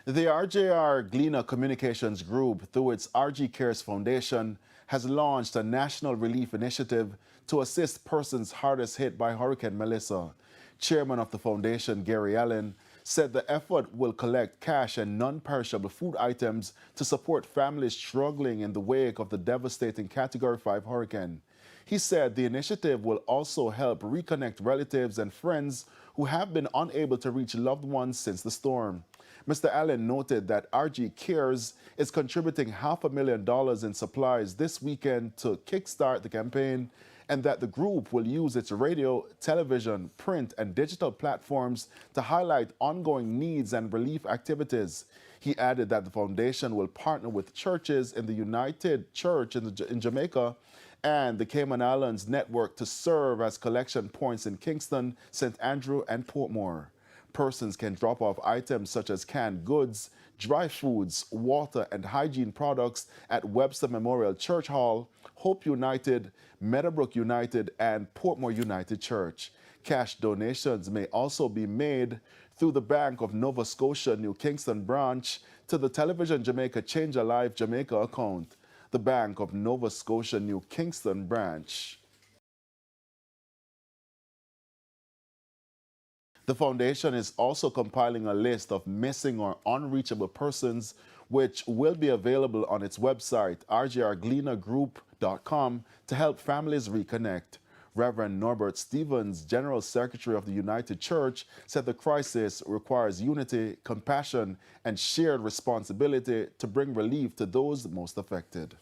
The RJRGleaner Communications Group, through its RG Cares Foundation, has launched a national relief initiative to assist persons hardest hit by Hurricane Melissa. Chairman of the foundation, Gary Allen, said the effort will collect cash and non-perishable food items to support families struggling in the wake of the devastating Category 5 hurricane. He said the initiative will also help reconnect relatives and friends who have been unable to reach loved ones since the storm. Mr. Allen noted that RG Cares is contributing $500,000 in supplies this weekend to kickstart the campaign, and that the group will use its radio, television, print, and digital platforms to highlight ongoing needs and relief activities. He added that the foundation will partner with churches in the United Church in Jamaica and the Cayman Islands network to serve as collection points in Kingston, St. Andrew, and Portmore. Persons can drop off items such as canned goods, dry foods, water, and hygiene products at Webster Memorial Church Hall, Hope United, Meadowbrook United, and Portmore United Church. Cash donations may also be made through the Bank of Nova Scotia New Kingston branch to the Television Jamaica Change a Life Jamaica account, the Bank of Nova Scotia New Kingston branch. The foundation is also compiling a list of missing or unreachable persons, which will be available on its website, RJRGleanerGroup.com, to help families reconnect. Reverend Norbert Stevens, General Secretary of the United Church, said the crisis requires unity, compassion, and shared responsibility to bring relief to those most affected.